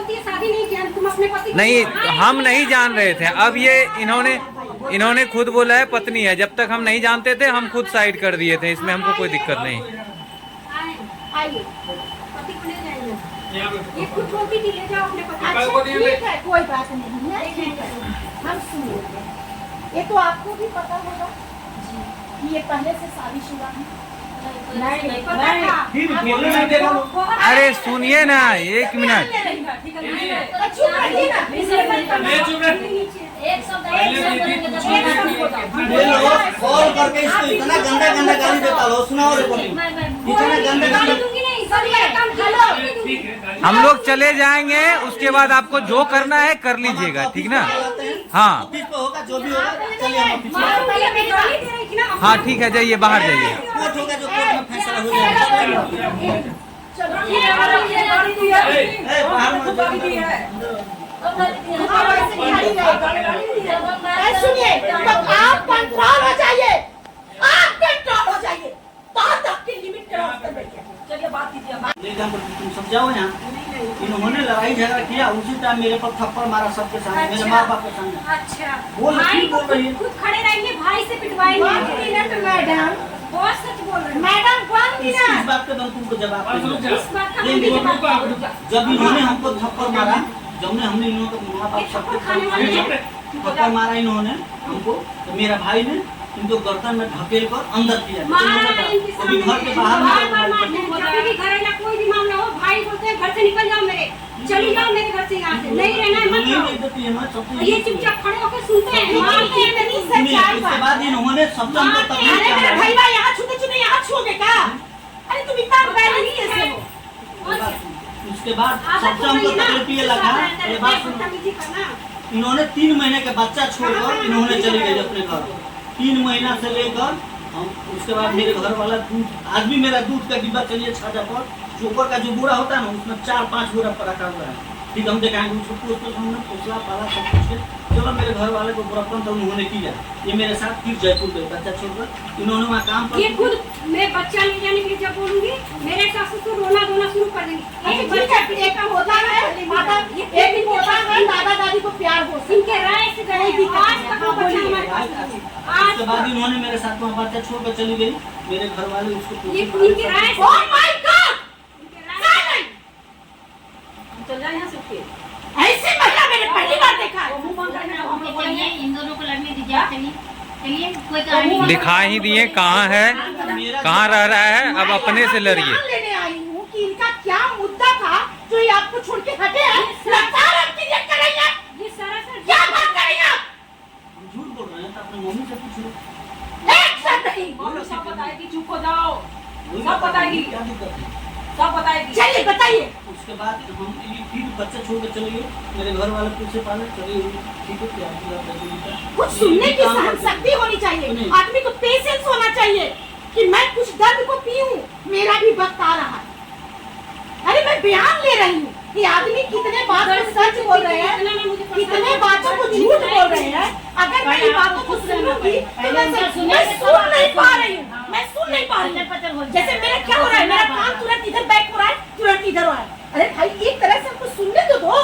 बोलती है शादी नहीं किया तुम अपने पति को। नहीं, हम नहीं जान रहे थे। अब ये इन्होंने खुद बोला है पत्नी है। जब तक हम नहीं जानते थे हम खुद साइड कर दिए थे। इसमें हमको कोई दिक्कत नहीं। आइए पति को ले जाइए। ये खुद बोलती थी ले जाओ अपने पति। अच्छा ठीक है, कोई बात नहीं है, ठीक है, हम सुन लेते हैं। ये तो आपको भी पता होगा कि ये पहले से शादीशुदा है। नहीं पता था। अरे सुनिए ना, 1 मिनट। कॉल करके इसको इतना गंदा गंदा गाली देता हो, सुनाओ रिपोर्टिंग, इतना गंदा गंदा। हम लोग चले जाएंगे, उसके बाद आपको जो करना है कर लीजिएगा, ठीक ना? हाँ होगा जो भी होगा, चलिए हम ऑफिस में। हाँ ठीक है, जाइए बाहर जाइए। कोर्ट होगा जो कोर्ट में फैसला हो जाएगा। सुनिए, तो आप कंट्रोल हो जाइए, आप कंट्रोल हो जाइए, बात आपकी लिमिट क्रॉस कर रही है। चलिए बात कीजिए। तुम समझाओ यहाँ, इन्होंने लड़ाई झगड़ा किया, उसी टाइम मेरे पर थप्पड़ मारा सबके सामने, मेरे माँ बाप के सामने। अच्छा बोल रही है, खुद खड़े रहेंगे, भाई से पिटवाएंगे। मैडम बहुत सच बोल रहे हैं। मैडम कौन इस बात का तुमको जवाब देंगे। इस बात का हम भी जवाब देंगे। जब इन्होंने हमको थप्पड़ मारा, जब हमने इन लोगों को माँ बाप सबके सामने थप्पड़ मारा इन्होंने हमको, तो मेरा भाई ने इनको गर्दन में ढकेल कर अंदर किया। अभी घर के बाहर कोई भी मामला हो, भाई बोलते हैं घर से निकल जाओ, मेरे चली जाओ मेरे घर से, यहाँ से नहीं रहना है, मत रहो। ये चुपचाप खड़े होकर सुनते हैं, मारते हैं। उसके बाद इन्होंने सबसे हमको तकलीफ भैया यहाँ छूटे छूटे यहाँ छोड़े का, अरे तुम इतना नहीं है। उसके बाद सबसे हमको तकलीफ ये लगा, ये बात सुनो, इन्होंने 3 महीने के बच्चा छोड़कर इन्होंने चले गए अपने घर। 3 महीना से लेकर हम, उसके बाद मेरे घर वाला दूध, आज भी मेरा दूध का डिब्बा चलिए छाजा पर चोकर का जो बोरा होता है ना, उसमें 4-5 बोरा रखा हुआ है। ठीक, हम दिखाएंगे उसको, हमने फुसला पाला सब कुछ। चलो मेरे घर वाले को बुरापन तो उन्होंने किया। ये मेरे साथ फिर जयपुर गए बच्चा छोड़कर, इन्होंने वहाँ काम कर। ये खुद मैं बच्चा ले जाने के लिए जब बोलूंगी, मेरे सासू को रोना धोना शुरू कर देंगे। एक होता है माता, एक होता है दादा दादी को प्यार हो, इनके राय से गए आज तक वो बच्चा हमारे पास नहीं है। उसके बाद इन्होंने मेरे साथ वहाँ बच्चा छोड़कर चली गई। मेरे घर वाले उसको ये इनके राय से, ओह माय गॉड, चल जाए यहाँ से। ऐसे महिला मैंने पहली बार देखा है। चलिए इन दोनों को लड़ने दीजिए, चलिए चलिए, कोई कहानी दिखा ही दिए कहाँ है, कहाँ रह रहा है, अब अपने से लड़िए। लेने आई हूँ कि इनका क्या मुद्दा था जो ये आपको छोड़ के हटे हैं। लगातार आप क्रिएट कर रही हैं, ये सरासर क्या बात कर रही हैं आप? झूठ बोल रहे हैं, तो अपने मम्मी से पूछो। एक शब्द नहीं, मम्मी सब बताएगी, चुप हो जाओ, सब बताएगी, क्या दिक्कत है? सब बताएगी। चलिए बताइए। उसके बाद हम फिर बच्चा छोड़ के चले गए। मेरे घर वाले पूछे पाले चले, ठीक है क्या कुछ सुनने की सहन शक्ति होनी चाहिए, आदमी को पेशेंस होना चाहिए कि मैं कुछ दर्द को पीऊं, मेरा भी वक्त आ रहा है। अरे मैं बयान ले रही हूँ कि आदमी कितने बात को सच बोल रहे हैं, कितने बातों को झूठ बोल रहे हैं। अगर मैं इन बातों को सुनूंगी तो मैं सुन नहीं पा रही हूँ, मैं सुन नहीं पा रही हूँ। जैसे मेरा क्या हो रहा है, मेरा कान तुरंत इधर बैक हो रहा है, तुरंत इधर हो रहा है। अरे भाई एक तरह से हमको सुनने तो दो,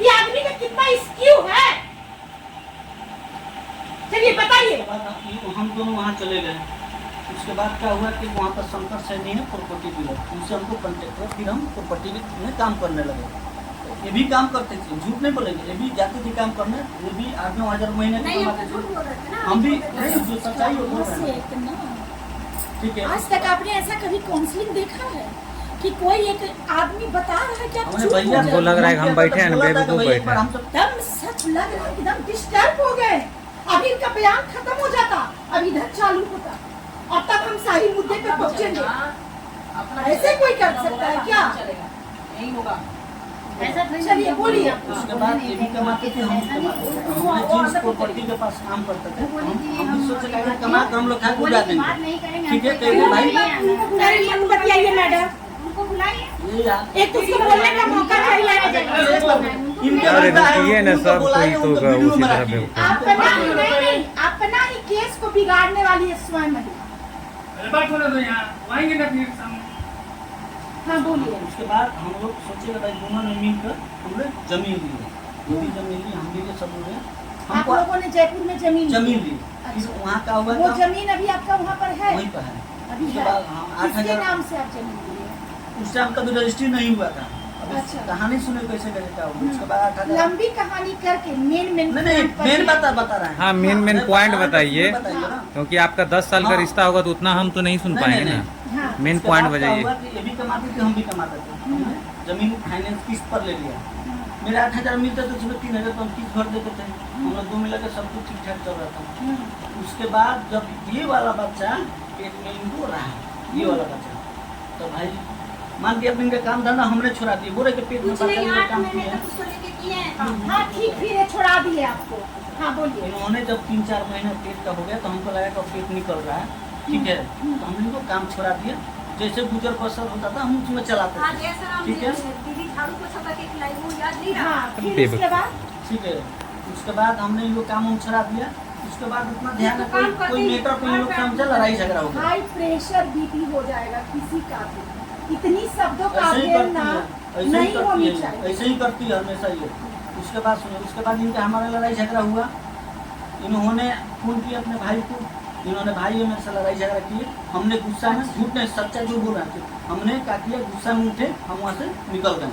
ये आदमी का कितना स्क्यू है। चलिए बताइए। हम दोनों वहाँ चले गए। उसके बाद क्या हुआ कि वहाँ पर शंकर सैनी है प्रॉपर्टी डीलर, उनसे हमको कॉन्टेक्ट हुआ। फिर हम प्रॉपर्टी में काम करने लगे। ये भी काम करते थे, झूठ नहीं बोलेंगे, ये भी जाते थे काम करने। ये भी 8-9 हज़ार महीने कमाते थे। हम भी जो सच्चाई हो बोल रहे हैं। ठीक है, आज तक आपने ऐसा कभी काउंसलिंग देखा है कि कोई एक आदमी बता रहा है कि आप हमको लग रहा है हम बैठे हैं ना, बेवकूफ बैठे हैं। एकदम सच लग रहा है, एकदम डिस्टर्ब हो गए। अभी इनका बयान खत्म हो जाता, अब इधर चालू होता, अब तक हम सही मुद्दे पे पहुंचेंगे। ऐसे कोई कर सकता है क्या? नहीं होगा ऐसा। चलिए बोलिए। उसके बाद ये भी कमाते थे, हम जिस प्रॉपर्टी के पास काम करते थे, हम भी सोचे कि कमा कर हम लोग खा गुजार देंगे। ठीक है, कहिए भाई बताइए मैडम, उनको बुलाइए। ये यार एक दूसरे को बोलने का मौका चाहिए। अरे देखिए ना, सब कोई तो होगा उसी तरह पे। अपना ही केस को बिगाड़ने वाली है स्वयं महिला। बात होने दो यहाँ, आएंगे ना फिर हाँ बोलिए। उसके बाद हम लोग सोचे भाई दोनों ने मिलकर हमने जमीन ली, वो भी जमीन ली, हम भी सब लोग हैं। आप लोगों ने जयपुर में जमीन ली। अच्छा। वहाँ का हुआ वो जमीन अभी आपका वहाँ पर है? वहीं पर है। अभी उसके है। बाद हम 8,000 नाम से आप जमीन लिए? उस टाइम का तो रजिस्ट्री नहीं हुआ था। अच्छा। कहानी सुने कैसे क्या हुआ। उसके बाद 8,000 लंबी कहानी करके मेन मेन बता रहे हैं। हाँ मेन पॉइंट बताइए, बताइए ना। क्योंकि आपका 10 साल का रिश्ता होगा तो उतना हम तो नहीं सुन पाएंगे ना। हाँ। मेन उसके पॉइंट बाद क्या बताइए। हुआ कि ये भी कमाते थे, हम भी कमाते थे। हमने जमीन फाइनेंस किस्त पर ले लिया। मेरा 8,000 मिलता था, उसमें 3,000 तो हम किस्त भर देते थे। हम लोग 2 मिला के सब कुछ ठीक ठाक चल रहा था। उसके बाद जब ये वाला बच्चा पेट में इनको रहा है, ये वाला बच्चा, तो भाई मान के अपने काम धंधा हमने छोड़ा दिए। बोरे के पेट में कुछ नहीं, 8 काम महीने किया। तक उसको लेके किए हैं। हाँ ठीक, फिर ये छोड़ा दिए आपको। हाँ बोलिए। इन्होंने जब 3-4 महीना पेट का हो गया तो हमको लगा कि पेट निकल रहा है, ठीक है, तो हमने इनको काम छोड़ा दिया। जैसे गुजर बसर होता था हम उसमें चलाते हाँ, थे, जैसे हम ठीक है, दीदी झाड़ू पोछा करके खिलाई, वो याद नहीं रहा। हाँ फिर उसके बाद ठीक है। उसके बाद हमने इनको काम उम छोड़ा दिया। उसके बाद उतना ध्यान तो में काम करते कोई ही मेटर पे लोग काम चल लड़ाई झगड़ा हो गया। हाई प्रेशर बीपी हो जाएगा किसी का भी। इतनी शब्दों का ऐसे ही प्रेरणा करती है, नहीं होनी चाहिए। ऐसे ही करती है हमेशा ये। उसके बाद सुनो, उसके बाद इनका हमारा लड़ाई झगड़ा हुआ। इन्होंने फोन किया अपने भाई को, इन्होंने भाई है मेरे से लड़ाई झगड़ा किए। हमने गुस्सा में, झूठ नहीं सच्चा जो बोल रहे थे, हमने क्या किया, गुस्सा में उठे, हम वहाँ से निकल गए।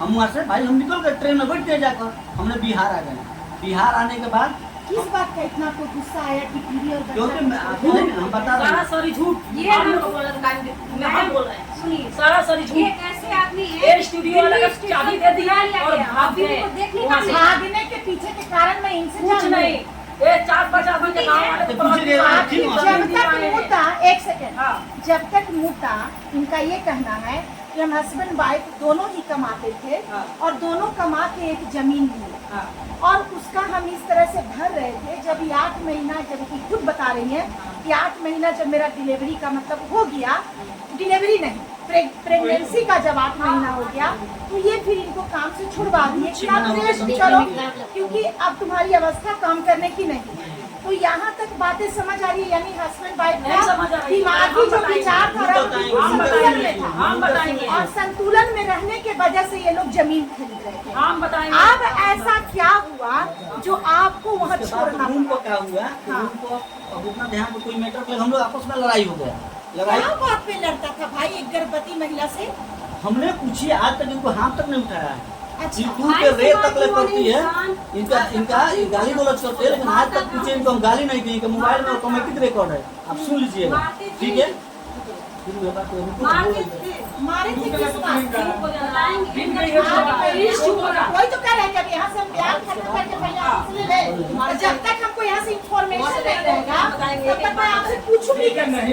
हम वहाँ से भाई हम निकल गए, ट्रेन में बैठ गए जाकर, हमने बिहार आ गए। बिहार आने के बाद किस बात का इतना आपको गुस्सा आया कि पीढ़ी और क्योंकि हम बता रहे सारा हैं, सॉरी झूठ ये हम हम- लोग बोल रहे हैं, हम बोल रहे हैं सुनिए, सारा सॉरी ये झूठ। ऐसे आदमी है, एयर स्टूडियो वाला का दिल्ली चाबी स्टेशन दे दिया बुला लिया और गया। भाग अभी गए। उनको देखने वहाँ का से नहीं। भागने के पीछे के कारण मैं इनसे कुछ जान नहीं, लूं। ये 4-5 आदमी के नाम वाले तो को पीछे गए, आपकी ठीक है। जब तक मुद्दा, एक सेकेंड, हाँ। जब तक मुद्दा इनका ये कहना है कि हम हस्बैंड वाइफ दोनों ही कमाते थे हाँ। और दोनों कमा के एक जमीन ली हाँ। और उसका हम इस तरह से भर रहे थे। जब ये 8 महीना, जब कि खुद बता रही है कि 8 महीना जब मेरा डिलीवरी का मतलब हो गया, डिलीवरी नहीं प्रेगनेंसी का जब 8 महीना हो गया, तो ये फिर इनको काम से छुड़वा दिए कि आप रेस्ट करो, क्योंकि अब तुम्हारी अवस्था काम करने की नहीं है। तो यहाँ तक बातें समझ आ रही है, यानी हस्बैंड वाइफ नहीं समझ आ का रही है। दिमागी जो हम विचारधारा बताएंगे, बिल्कुल हम संतुलन में था। हम बताएंगे, और संतुलन में रहने के वजह से ये लोग जमीन खरीद रहे थे। हम बताएंगे। अब ऐसा क्या हुआ जो आपको वहाँ उसके बाद छोड़ना रूम को पड़ा? क्या हुआ, हाँ। रूम को अब उतना ध्यान में कोई मैटर हम लोग आपस में लड़ाई हो गया। लड़ाई क्या बात पे लड़ता था भाई एक गर्भवती महिला से? हमने पूछी, आज तक इनको हाथ तक नहीं उठाया है। अच्छा, यूट्यूब पे रेत तक ले करती है, इनका इनका ये गाली गलौज करते हैं, लेकिन आज तक पूछे इनको हम गाली नहीं दी। इनके मोबाइल में ऑटोमेटिक रिकॉर्ड है, आप सुन लीजिएगा, ठीक है। फिर ये बात रुको, मारते बोल थे। मारे थे किस बात से? दिन में ये वही तो कह रहे हैं कि अब यहाँ से हम प्यार खत्म करके पहले आपसे ले लें। और जब तक हमको यहाँ से इंफॉर्मेशन नहीं रहेगा तब तक मैं आपसे पूछूंगी कैसे?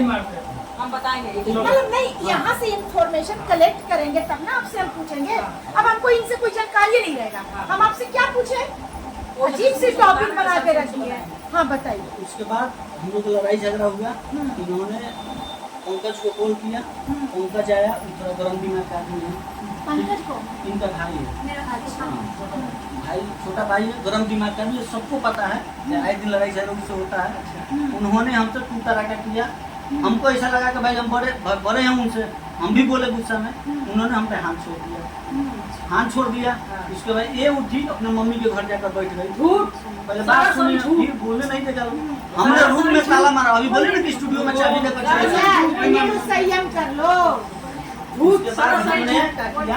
हम बताएंगे। मतलब नहीं, यहाँ से इंफॉर्मेशन कलेक्ट करेंगे तब ना आपसे हम पूछेंगे। अब हमको इनसे कोई जानकारी नहीं रहेगा, हम आपसे क्या पूछें? अजीब सी टॉपिक बना के रखी है। हाँ बताइए। उसके बाद हम लोग लड़ाई झगड़ा हुआ। इन्होंने पंकज को कॉल किया, पंकज आया, थोड़ा गरम दिमाग का आदमी है, पंकज को इनका भाई है, मेरा भाई था। भाई छोटा भाई है, गरम दिमाग का भी है, सबको पता है, आए दिन लड़ाई झगड़ा से होता है। उन्होंने हमसे टूटा राका किया। हमको ऐसा लगा कि भाई हम बड़े हैं उनसे, हम भी बोले गुस्सा में, उन्होंने हम पे हाथ छोड़ दिया। हाथ छोड़ दिया। उसके बाद ये उठी अपने मम्मी के घर जाकर बैठ गई। झूठ। पहले बात सुनिए, फिर बोलने नहीं देगा। हमने रूम में ताला मारा, अभी बोले ना कि स्टूडियो में चाबी लेकर चले गए। इन्हें संयम कर लो। उसके बाद हमने क्या किया,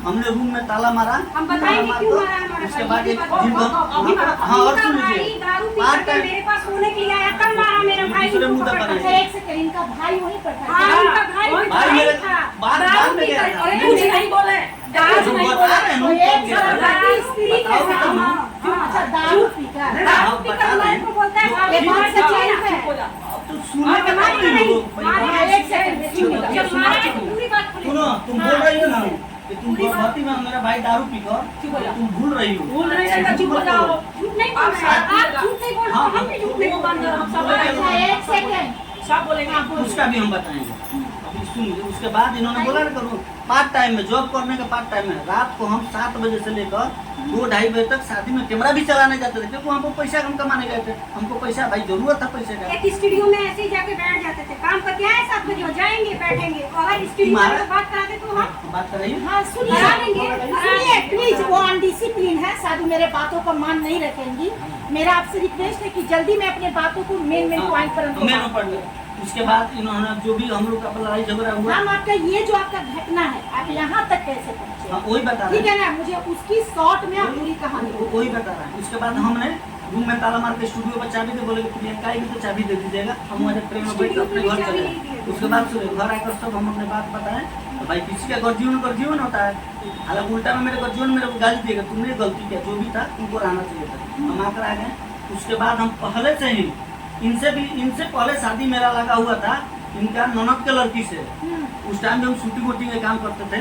हमने रूम में ताला मारा। हम बताएंगे क्यों मारा हमारा उसके भाई, बाद ये एक बात- दिन भर, हाँ और सुन भाई लीजिए, दारू पी पार्ट करके टाइम मेरे पास सोने के लिए आया, तब मारा मेरा भाई। दूसरे इनको मुद्दा पकड़ पर के। है। एक सेकंड, इनका भाई वहीं पर था। हाँ, उनका भाई भी भाई मेरे था। बाद दारू में पी गया कर- था। अरे कुछ नहीं बोले। दारू तुम नहीं बता बोला। रहे हैं, तो एक क्या साल बोला? की स्त्री के बताओ साथ, तुम। अच्छा दारू पीकर, दारू पी कर भाई को बोलता है, ये भाभी बात भाई सच्चाई चुप है। हो जा। अब तो सुने का मारे नहीं नहीं, लोग। मारे हाँ, नहीं। एक सेकंड, सुनिए। जब मारा है तो पूरी बात खुली। सुनो, तुम बोल रही हो ना कि तुम गर्भवती में मेरा भाई दारू पीकर, तुम भूल रही हो। भूल नहीं रहेगा, चुप हो जाओ। झूठ नहीं बोल रहे हैं। आप झूठ नहीं बोल रहे, हाँ, हम भी झूठ नहीं बोल रहे हैं। हम सब अच्छा, एक सेकंड, सब बोलेंगे। हाँ, बोलिए। उसका भी हम बताएंगे। अभी सुनिए, उसके बाद इन्होंने बोला ना करूँ पार्ट टाइम में, जॉब करने का पार्ट टाइम में रात को हम 7 बजे से लेकर 2-2:30 बजे तक शादी में कैमरा भी चलाने जाते थे, क्योंकि हमको पैसा हम कमाने गए थे, हमको पैसा भाई जरूरत था पैसे का। एक स्टूडियो में ऐसे ही जाके बैठ जाते थे, काम करके आए 7 बजे हो जाएंगे, बैठेंगे, और अगर स्टूडियो में बात कराते तो हम बात कर रही है। हाँ सुनिए प्लीज, वो अनडिसिप्लिन है, साधु मेरे बातों का मान नहीं रखेंगी। मेरा आपसे रिक्वेस्ट है कि जल्दी मैं अपने बातों को मेन पॉइंट पर उनको मेन पढ़ लो। उसके बाद इन्होंने जो भी हम लोग का लड़ाई झगड़ा हुआ, हम आपका ये जो आपका घटना है, आप यहाँ तक कैसे पहुँचे, हाँ, वही बता रहे ठीक है ना, मुझे उसकी शॉर्ट में आप पूरी कहानी वही बता रहा है। उसके बाद हमने रूम में ताला मार के स्टूडियो पर चाबी दे, बोले कि प्रियंका आएगी तो चाबी दे दीजिएगा, हम वहाँ ट्रेन में बैठ कर अपने घर चले गए। उसके बाद सुबह घर आकर सब हम अपने बात बताएं, तो भाई किसी का गर्जीवन होता है, हालांकि उल्टा में मेरे गर्जीवन मेरे को गाली देगा, तुमने गलती किया, जो भी था तुमको रहना चाहिए था, हम आकर आ गए। उसके बाद हम पहले से ही इनसे पहले शादी मेरा लगा हुआ था इनका ननद के लड़की से, उस टाइम में हम शूटिंग वूटिंग का काम करते थे,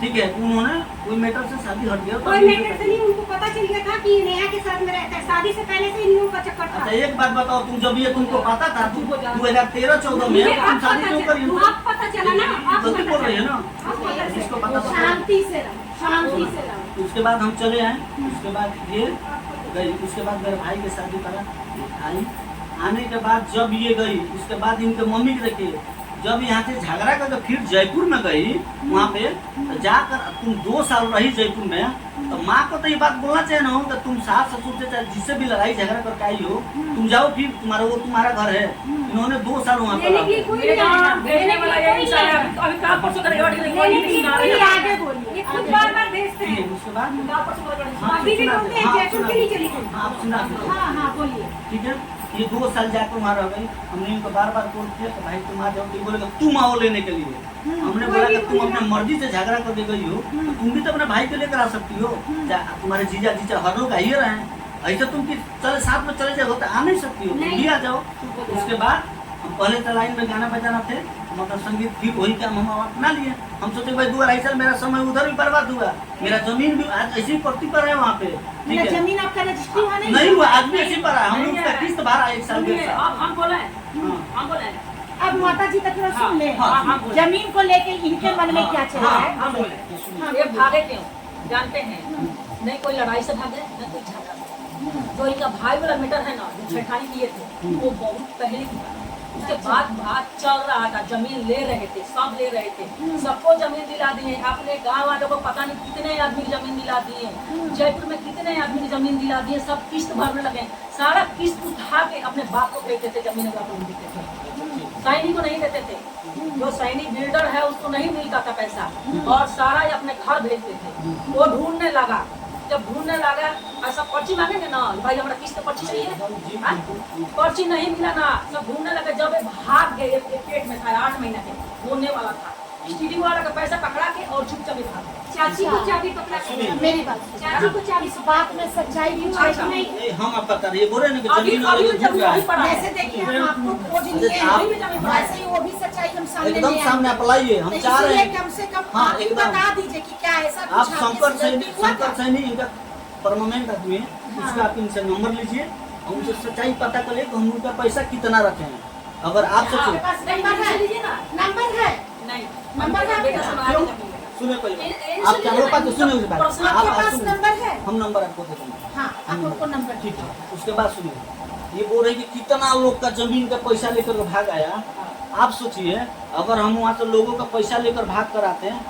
ठीक है, उन्होंने कोई मैटर से शादी हट गया। कोई मैटर से नहीं, उनको पता चल गया था कि नेहा के साथ में रहता है, शादी से पहले से इन लोगों का चक्कर था। अच्छा एक बात बताओ, तुम जब ये तुमको पता था 2013-14 में तुम शादी क्यों करी? आप पता चला ना, आप गलती बोल रही है ना, आप पता इसको चला। पता था। शांति से रहो, शांति से रहो। उसके बाद हम चले आए, उसके बाद ये गई, उसके बाद मेरे भाई की शादी करा, आई आने के बाद जब ये गई, उसके बाद इनके मम्मी के देखिए, जब यहाँ से झगड़ा करके फिर जयपुर में गई, वहाँ पे तो जाकर तुम 2 साल रही जयपुर में, तो माँ को तो ये बात बोलना चाहिए ना हो कि तुम सास ससुर से चाहे जिससे भी लड़ाई झगड़ा करके आई हो, तुम जाओ फिर तुम्हारा घर है। इन्होंने 2 साल वहाँ पर लेने के लिए कोई नहीं आया, भेजने वाला यही साला है। अभी कहाँ परसों करेगा लेने के लिए कोई नहीं आगे बोलिए, ये खुद बार भेजते हैं। उसके बाद कहाँ परसों करेगा? हाँ, अभी भी सुना बोलते दे, हैं हाँ, जयपुर सुना के लिए दे। चली गई। हाँ, आप सुना दो। हाँ बोलिए। ठीक है, ये 2 साल जाकर वहाँ रह गई, हमने इनको बार बोलते तो भाई तुम आ जाओ, तो बोलेगा तुम आओ लेने के लिए। हमने बोला कि तुम अपने मर्जी से झगड़ा करके गई हो, तो तुम भी तो अपने भाई को लेकर आ सकती हो, तुम्हारे जीजा हर लोग आइए रहे हैं, ऐसे तुम कि चले साथ में चले जाओ तो आ नहीं सकती हो, तुम भी आ जाओ। उसके बाद हम पहले तो लाइन में गाना बजाना थे, मतलब संगीत फिर वही काम हम अपना लिए। हम सोचे भाई 2-2.5 साल मेरा समय उधर भी बर्बाद हुआ, मेरा जमीन भी आज ऐसी पट्टी पर है वहाँ पे, ठीक मेरा है, जमीन आपका रजिस्ट्री हुआ नहीं हुआ, आज भी ऐसी पर है, हम लोग का किस्त भरा 1 साल 1.5 साल। आप हम बोले, हम बोले। अब माता जी तक सुन ले, हाँ, बोले। जमीन को लेके इनके मन में क्या चल रहा है। हम बोले। ये भागे क्यों? जानते हैं, नहीं कोई लड़ाई से भागे, न कोई झगड़ा से। जो इनका भाई वाला मैटर है ना, जो छेड़खानी किए थे, वो बहुत पहले की बात है। उसके बाद बात चल रहा था, जमीन ले रहे थे, सब ले रहे थे, सबको जमीन दिला दिए। अपने गांव वालों को पता नहीं कितने आदमी की जमीन दिला दिए, जयपुर में कितने आदमी की जमीन दिला दिए, सब किस्त भरने लगे। सारा किस्त उठा के अपने बाप को देते थे, जमीन अगर को देते थे, सैनी को नहीं देते थे। जो सैनी बिल्डर है उसको नहीं मिलता था पैसा, और सारा अपने घर भेजते थे। वो ढूंढने लगा, जब ढूंढने लगा, ऐसा पर्ची मांगेंगे ना, भाई हमारा किस्त पर्ची चाहिए, हाँ? पर्ची नहीं मिला ना, सब ढूंढने लगे। जब भाग गए, पेट में था 8 महीना के, होने वाला था, स्टूडियो वाला का पैसा पकड़ा के और चुपचाप भाग गए। चाची को चाबी पकड़ा के, मेरी बात चाची को चाबी इस बात में सच्चाई भी है कि नहीं। ए, हम आप बता रहे बोले ना कि अभी जमीन वाले अभी को झूठ रहा है। पड़ा है। वैसे देखिए हम आपको खोज लिए आप- वैसे ही वो भी सच्चाई हम सामने एकदम ले आए। सामने आप लाइए, हम तो चाह रहे इसलिए हैं। कम से कम हाँ, आप ही एकदम। बता दीजिए कि क्या ऐसा आप कुछ आपके शंकर साथ सैनी हुआ था? इनका परमानेंट आदमी है, उसका आप इनसे नंबर लीजिए, हम उनसे सच्चाई पता कर ले कि हम उनका पैसा कितना रखे हैं। अगर आप आपके सोचिए, पास नंबर है? लीजिए ना। नंबर है? नहीं, नंबर है बेटा आपके सुना क्यों? के लगे। सुने पहले इन- आप चैनल पर तो सुने उस बात, पर्सनल आप आपके आप पास सुनिए। नंबर है? हम नंबर आपको दे देंगे। हाँ, आप उनको नंबर ठीक है, उसके बाद सुनिए, ये बोल रहे कि कितना लोग का जमीन का पैसा लेकर के भाग आया। आप सोचिए, अगर हम वहाँ से लोगों का पैसा लेकर भाग कर आते हैं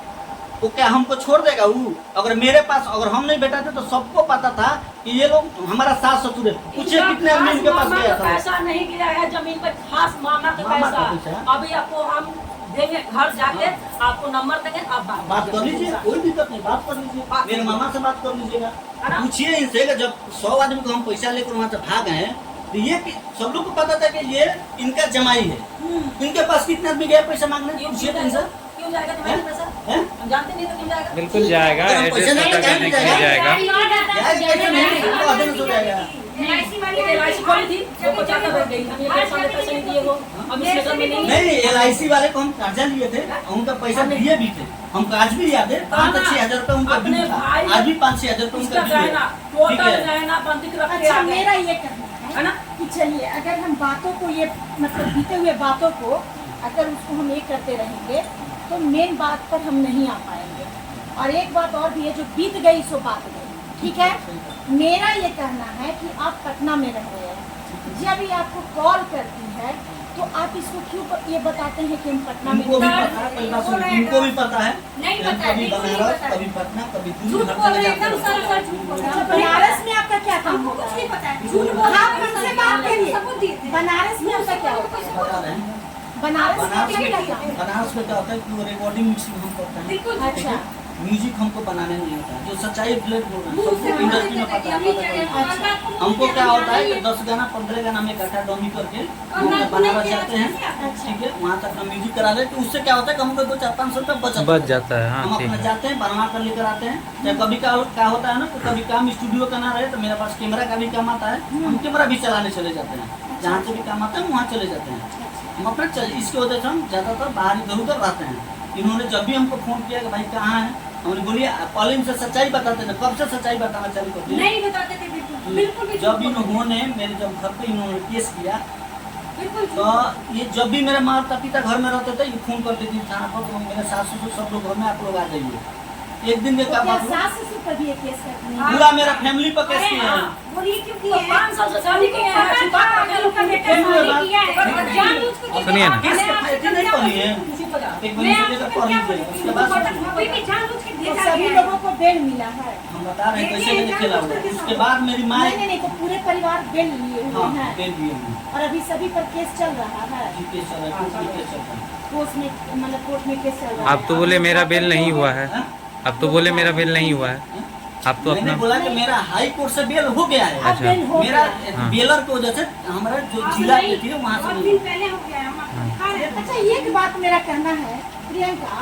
तो क्या हमको छोड़ देगा वो? अगर मेरे पास, अगर हम नहीं बैठाते तो सबको पता था कि ये लोग हमारा सास ससुर है। पूछिए कितने आदमी इनके पास मामा गया का था। पैसा नहीं गिरा है जमीन पर, खास मामा का मामा का पैसा। पैसा। अभी आपको हम देंगे, घर जाके आपको नंबर देंगे, आप बात कर लीजिए, कोई दिक्कत नहीं, बात कर लीजिए, मेरे मामा से बात कर लीजिएगा। पूछिए इनसे कि जब 100 आदमी को हम पैसा लेकर वहाँ से भाग आए, तो ये सब लोग को पता था कि ये इनका जमाई है। इनके पास कितने आदमी गए पैसा मांगने? पूछिए इनसे। क्यों जाएगा तुम्हारे पैसा? हैं? हम जानते नहीं तो क्यों जाएगा? बिल्कुल जाएगा, अगर हम एड्रेस पैसे पता नहीं करने के लिए जाएगा। जाएगा। यार, कैसे नहीं? इनको आदेश हो जाएगा। LIC वाली ये LIC खोली थी, वो 50 रुपए गई। हम ये पैसा में पैसे नहीं दिए हो, हम इस नगर में नहीं है। नहीं, LIC वाले को हम कर्जा लिए थे, उनका पैसा दिए भी थे, हमको आज भी याद है। 5-6 हजार रुपए उनका अपने बिल था, भाई आज भी 5-6 हजार रुपए इसका उनका बिल गहना, है। ठीक टोटल है, गहना बंदिक रख के अच्छा, आ गए। मेरा ये कहना है ना? कि चलिए, अगर हम बातों को ये मतलब बीते हुए बातों को अगर उसको हम ये करते रहेंगे तो मेन बात पर हम नहीं आ पाएंगे। और एक बात और भी है, जो बीत गई सो बात गई, ठीक है। मेरा ये कहना है कि आप पटना में रह रहे हैं, जब ये आपको कॉल करती है तो आप इसको क्यों ये बताते हैं कि हम पटना में इनको भी पता है, पहली बात सुनो, इनको भी पता है नहीं कि पता है, कभी बिल्कुल नहीं बनारस पता है। कभी पटना कभी दिल्ली झूठ हर बोल रहे जगह हैं, एकदम जाते हैं। सर झूठ बोल रहे हैं। बनारस में आपका क्या काम हमको होता कुछ है? नहीं पता है, झूठ बोल रहे आप हैं। हमसे बात करिए। सबूत दिए थे। बनारस में आपका क्या होता है? बता रहे हैं बनारस में बनारस आपका क्या में काम है? बनारस में क्या होता है कि वो रिकॉर्डिंग मिक्सिंग हम करते हैं। बिल्कुल अच्छा। म्यूजिक हमको बनाने नहीं आता है, जो सच्चाई ब्लेड बोल रहे हैं मुंह से सबको बोल इंडस्ट्री में देते पता थे कि है। हम ही पता चले, है। और हमको क्या होता है कि नहीं 10 गाना 15 गाना में इकट्ठा डमी करके और हम ना बनारस नहीं जाते हैं, अच्छा। ठीक है, वहाँ तक अपना म्यूजिक करा लेते हैं। उससे क्या होता है कि हमको 2-4-500 रुपया बच जाता है। हाँ हम ठीक अपना है। जाते हैं बनवा कर लेकर आते हैं। या कभी क्या होता है ना, तो कभी काम स्टूडियो का ना रहे तो मेरे पास कैमरा का भी काम आता है, हम कैमरा भी चलाने चले जाते हैं। जहाँ से भी काम आता है वहाँ चले जाते हैं हम अपना इसकी वजह से हम ज़्यादातर बाहर इधर उधर रहते हैं। इन्होंने जब भी हमको फोन किया कि भाई कहाँ है, हमने बोलिए पहले इनसे सच्चाई बताते थे। कब से सच्चाई बताना चालू कर दिया? नहीं बताते थे, बिल्कुल बिल्कुल भी जब झूठ बोलते थे। इन्होंने मेरे जब घर पे इन्होंने केस किया बिल्कुल तो झूठ। ये जब भी मेरे माता पिता घर में रहते थे, ये फोन करते थे थाना पर, तो मेरे सास ससुर सब लोग घर में आप लोग आ जाइए। एक दिन के तो क्या क्या बात हुआ, सास ससुर पर भी ये केस करते हैं? पूरा मेरा फैमिली पर केस अरे किया है। हाँ, बोलिए क्यों किए तो हैं? 5 साल से शादी किए हैं, पता छुपा था, के उनका बेटा शादी किया है, और जानबूझ के किया। सुनिए ना। केस मैं के आपसे फायदे नहीं पढ़ी है, किसी को जा एक मैं महीने से आपसे लेकर क्या पढ़ी है। बोलती उसके हूँ, बाद अभी भी जानबूझ के तो भेजा सभी गया है। लोगों को बेल मिला है? हम बता रहे हैं कैसे कैसे खेला हुआ है। उसके बाद मेरी माँ नहीं नहीं नहीं, तो पूरे परिवार बेल लिए हुए हाँ हैं बेल दिए हैं, और अभी सभी पर केस चल रहा है। जी केस चल रहा है, कोर्ट में केस चल रहा है। कोर्ट में मतलब कोर्ट में केस चल रहा है। आप तो बोले मेरा बिल नहीं हुआ है, हाँ? अब तो बोले मेरा बिल नहीं हुआ है। आप तो मैंने अपना बोला कि मेरा हाई कोर्ट से बेल हो गया है। अब अच्छा। बेल हो मेरा गया है। हाँ। बेलर की वजह से हमारा जो अब जिला नहीं, के थी वहाँ से बहुत नहीं दिन हुआ। पहले हो गया है, हम आपको दिखा रहे हैं। अच्छा, एक बात मेरा कहना है प्रियंका,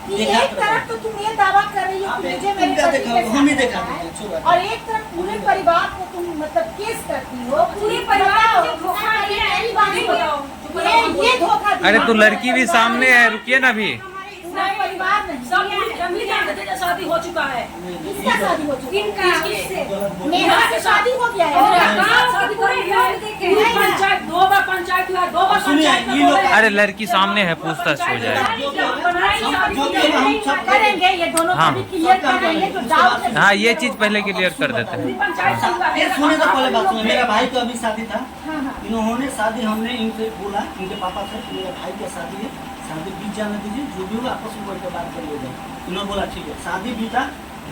कि देखा एक तो तरफ तो तुम ये दावा कर रही हो आप कि एक- मुझे मेरे तुम क्या पति देखा के हो? हम ही साथ देखा रहना है, थे, अच्छी बात है। और एक तरफ पूरे परिवार को तुम मतलब केस करती हो। पूरे परिवार को बताओ, जो धोखा दिया है, मेरी बात नहीं सुनो। बताओ। ये धोखा दिया। अरे तो लड़की भी सामने है, रुकिए ना अभी। पूरा परिवार नहीं। सब हम ही जानते थे कि शादी हो चुका है। किसका शादी हो चुका इनका है? उससे। गलत बोल- नेहा से शादी हो गया है। और गाँव शादी के पूरे पूरे लोग देखे पूरी हैं। पंचायत 2 बार पंचायत हुआ, 2 बार सुनिए, पंचायत में ये लोग- बोले- अरे लड़की सामने है, पूछताछ हो जाएगा। जो भी है, बनाई हम- शादी जो हो भी है, हम सब करेंगे, ये दोनों हाँ। का भी क्लियर करेंगे तो डाउट है। हाँ ये चीज पहले क्लियर कर देते पूरी हैं। पंचायत से हुआ है। ये सुने तो पहले बात सुने। मेरा भाई का अभी शादी था, हाँ हाँ। इन्होंने शादी हमने इनसे बोला, इनके पापा से, मेरे भाई का शादी है, शादी बीत जाने दीजिए, जो भी होगा आपस में बैठ के बात कर लीजिए। इन्होंने बोला ठीक है। शादी बीता,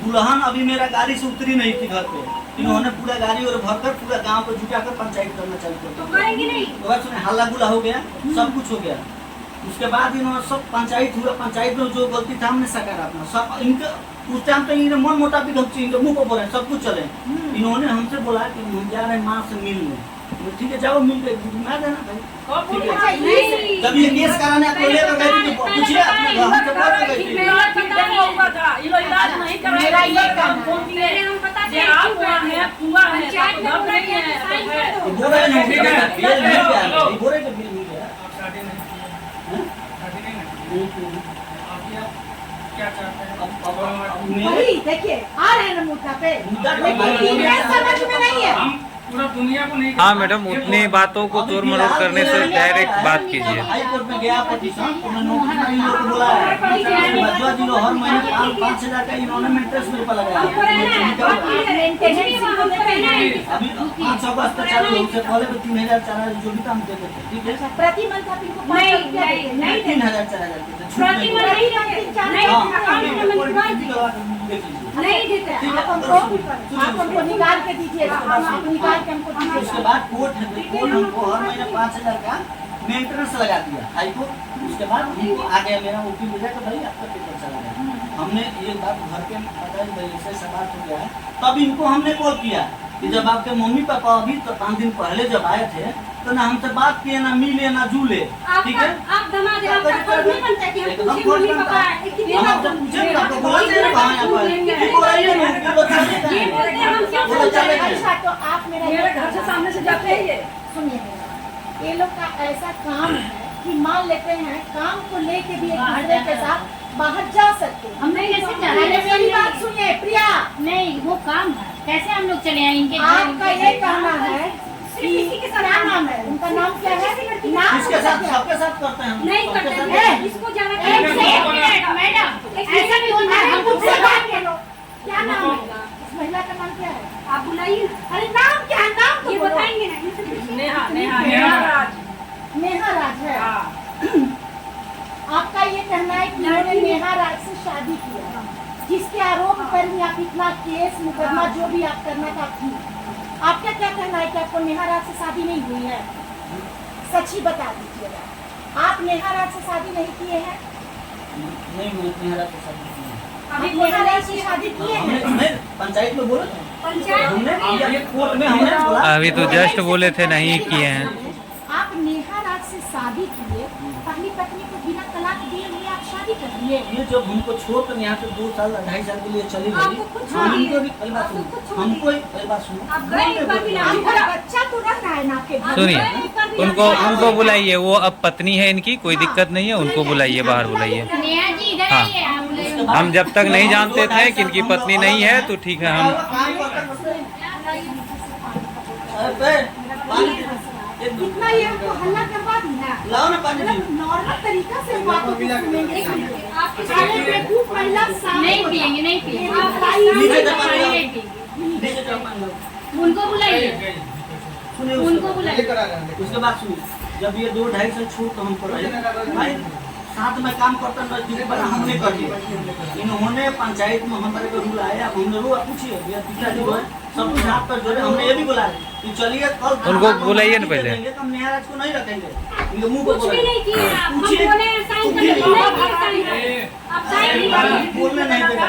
दुल्हन अभी मेरा गाड़ी से उतरी नहीं थी घर पे, इन्होंने पूरा गाड़ी और भरकर पूरा गांव को जुटाकर पंचायत करना चालू कर तो दिया। करेंगे नहीं। तो बात सुने, हल्ला गुला हो गया, सब कुछ हो गया। उसके बाद इन्होंने सब पंचायत हुआ, पंचायत में जो गलती था हमने सकारा अपना सब इनका। उस टाइम तो इन्हें मन मोटा भी गलती, इनके मुंह पर बोले सब कुछ चले। इन्होंने हमसे बोला कि हम जा रहे हैं माँ से मिलने, ठीक है जाओ मिल के घुमा देना भाई। कौन बोले? ठीक है। नहीं। जब ये केस कराने आपको लेकर गए थे, पूछिए अपने घर हमसे बात कर गई थी। मेरा कितना हुआ था, ये लोग इलाज नहीं कराए। मेरा ये कहना है। फोन किए, पहले हम बताते ये हैं आप क्यों हुआ करते है, हैं। पूरा है, पंचायत में तो बोला नहीं गया है, कि साइन तो है। कर दो। बोल रहे हैं ठीक है। बेल मिल गया है, ये बोल रहे हैं कि बेल मिल गया है। आप शादी नहीं किए, हैं? शादी नहीं ना की। हम्म। आप ये क्या चाहते हैं? अब मेरे वही देखिए आ रहे हैं ना मुद्दा पे, मुद्दा तो लेकिन भाई ये समझ में नहीं है। हम पूरा दुनिया को नहीं हाँ मैडम, उतनी बातों को तोड़ मरोड़ करने से डायरेक्ट बात कीजिए। हाई कोर्ट में गया पिटीशन, उन्होंने नोटिस में इन लोगों को बुलाया है। बजवा जी लोग हर महीने 5,000 का इन्होंने मेंटेनेंस मेरे पर लगाया हमको रहना है, है। मेंटेनेंस हमको रहना है। अभी 500 का स्तर चालू है, उससे पहले तो 3,000 4,000 जो भी था हम देते थे, ठीक है। प्रति मंथ आप इनको 500 नहीं, रुपया नहीं, देते हैं। नहीं। 3,000 4,000 देते थे, छूट प्रति नहीं मंथ देते। नहीं देते। नहीं, नहीं, हाँ, अकाउंट में कोई मंगवा भी दीजिए। करवा के देख लीजिए। नहीं देते। ठीक है, आप हमको निकाल के दीजिए, आप निकाल के हमको उसके दीजिए। बाद कोर्ट हमको हर महीने 5,000 का मेंटेनेंस लगा दिया हाई कोर्ट। उसके बाद हमको आ गया मेरा वकील मिला कि भाई आपका पेपर चला गया। हमने ये बात घर के बताई, भाई ऐसे बात हो गया है। तब इनको हमने कॉल किया कि जब आपके मम्मी पापा अभी तो 5 दिन पहले जब आए थे तो ना हमसे बात किए, ना मिले, ना जुले, ठीक है। आप दमाद हैं, आपका फर्ज नहीं बनता है कि हम एकदम पूछे फर्ज मम्मी बनता पापा है। है, कितनी हम बार आपसे हम पूछे ना, आपको बोला चाहिए कहाँ यहाँ पर, ये बोला ये नहीं, ये बता देते ये हैं। बोलते हैं हम क्या बोला बोलते चले हैं। गए। अच्छा तो आप मेरा मेरे घर से सामने से जाते हैं ये। सुनिए मेरा, ये लोग का ऐसा काम है कि मान लेते हैं काम को लेके भी एक बाहर दूसरे के जाना साथ बाहर जा सकते हैं। हमने कैसे जाना पहले है? मेरी बात सुनिए प्रिया, नहीं वो काम है, कैसे हम लोग चले आए इनके घर, आपका इनके ये घर? कहना है किसी के साथ क्या नाम है उनका? नाम क्या है? नाम किसके साथ? सबके साथ करते हैं हम। नहीं सबके करते साथ हैं। इसको जाना मैडम ऐसा नहीं होता है, मुझसे बात करो। क्या नाम है इस महिला का? नाम क्या है? आप बुलाइए ना। अरे नाम क्या है? नाम तो ये बोलो। बताएंगे ना, इनसे पूछिए। नेहा नेहा नेहा नेहा राज। नेहा राज है। हाँ। आपका ये कहना है कि उन्होंने नेहा राज से शादी किया, जिसके आरोप पर भी आप इतना केस मुकदमा जो भी आप करना चाहती हैं। आपका क्या कहना है कि आपको नेहा राज से शादी नहीं हुई है? सच ही बता दीजिएगा, आप नेहा राज से शादी नहीं किए हैं? नहीं, मैं मेहरा के साथ नहीं हूँ। आप नेहा राज से शादी किए हैं? हमने पंचायत में बोला था। पंचायत हमने कोर्ट में हमने बोला। अभी तो जस्ट बोले थे नहीं किए हैं। आप नेहा राज से शादी किए, पहली पत्नी को बिना तलाक दिए हुए आप शादी कर लिए। ये जब हमको छोड़ कर यहाँ से 2 साल 2.5 साल के लिए चली गई, आपको खुद छोड़ हमको दिए। भी पहली बात सुनो, आपको खुद छोड़ हमको ही पहली बात सुनो। आप गए एक बार भी ना। आपका बच्चा तो रह रहा है ना आपके घर? सुनिए, उनको उनको बुलाइए, वो अब पत्नी है इनकी, कोई दिक्कत नहीं है, उनको बुलाइए, बाहर बुलाइए। नेहा जी इधर हाँ। आइए आप लोग। हम जब तक नहीं जानते थे कि इनकी पत्नी नहीं है तो ठीक है, हम काम करते अरे पानी एक दो इतना ये हमको हल्ला करवा दी ना। लाओ ना पानी मतलब नॉर्मल तरीका से बातों को सुनेंगे। आप अरे बेवकूफ महिला सामने नहीं पिएंगे नहीं पिएंगे। नीचे से पानी लाओ। नहीं पिएंगे। नीचे से पानी लाओ। उनको बुलाइए। सुनिए उनको बुलाइए। उसके बाद सुनिए, जब ये 2-2.5 साल छूट तो हम कर रहे भाई साथ में काम करता नजदीक पर हमने कर दिया। इन्होंने पंचायत में हमारे को बुलाया, हमने रो पूछिए भैया पिताजी को सब कुछ हाथ पर जोड़े, हमने ये भी बुलाया कि चलिए कल उनको बुलाइए ना पहले। हम नेहा राज को नहीं रखेंगे, इनके मुंह को कुछ भी नहीं किए आप। हम पूछिए। बोले साइन करने को नहीं किए साइन। आप साइन नहीं किए। बोलने नहीं देगा।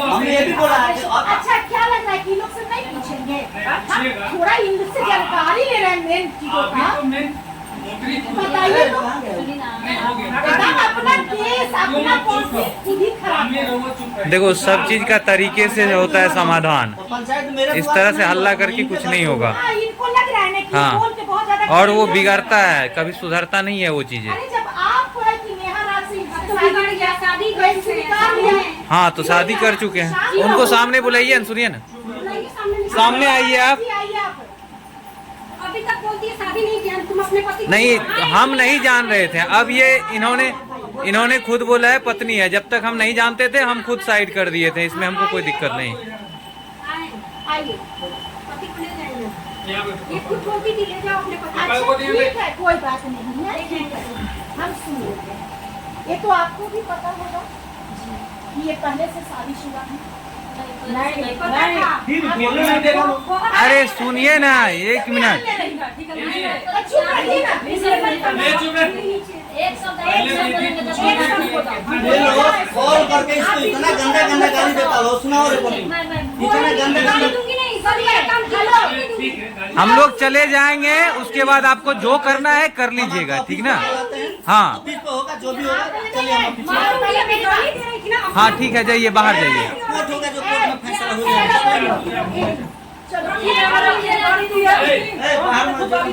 हमने ये भी बोला है कि अब अच्छा क्या लग रहा है कि इन लोग से नहीं पूछेंगे? पूछिएगा। हम थोड़ा इनसे जानकारी ले रहे हैं मेन चीजों अभी का। तो मैं नौकरी बताइए तो। नहीं होगी। एकदम अपना केस अपना पॉलिसी खुद ही खराब सामने है। रहो, चुप रहिए। देखो सब चीज का तरीके से होता है समाधान। पंचायत मेरे इस तरह से हल्ला करके कुछ नहीं होगा। हाँ, इनको लग रहा है ना कि हाँ। बोल के बहुत ज्यादा और वो बिगड़ता है, कभी सुधरता नहीं है वो चीजें। अरे जब आप है कि नेहा राज से तो बिगड़ गया, शादी कर स्वीकार लिया है। हाँ तो शादी कर चुके हैं, उनको सामने बुलाइए ना, सुनिए ना, बुलाइए सामने। सामने आइए आप। आइए आप। अभी तक बोलती है शादी नहीं किया, तुम अपने पति को- नहीं, हम नहीं जान रहे थे, अब ये इन्होंने खुद बोला है पत्नी है, जब तक हम नहीं जानते थे हम खुद साइड कर दिए थे, इसमें हमको कोई दिक्कत नहीं। आए, आइए। पति को ले जाएंगे। यहाँ पे ये खुद बोलती थी ले जाओ अपने पति कल को अच्छा दिए ठीक है, कोई बात नहीं है, ठीक है। हम सुन लेते हैं। ये तो आपको भी पता होगा कि ये पहले से शादीशुदा है। नहीं पता था। फिर बोलने नहीं देगा। अरे सुनिए ना, एक मिनट। चुप रहिए ना। ले चुप रहे। एक शब्द बोलेंगे तो ये लोग कॉल करके इसको इतना गंदा गंदा गाली देता हो, सुनाओ रिपोर्टिंग। इतना गंदा गाली गंदा दूंगी नहीं, सब मेरा काम हेलो ठीक है, गाली- हम लोग चले जाएंगे, उसके बाद आपको जो करना है कर लीजिएगा, ठीक ना? हाँ ऑफिस पे होगा जो भी होगा, चलिए हम ऑफिस में। मारूंगी, अभी गाली दे रही थी ना। हाँ ठीक है, जाइए बाहर जाइए। कोर्ट होगा जो कोर्ट में फैसला हो जाएगा। चलो ये गाली दे रही थी। ए, बाहर मत जाओ।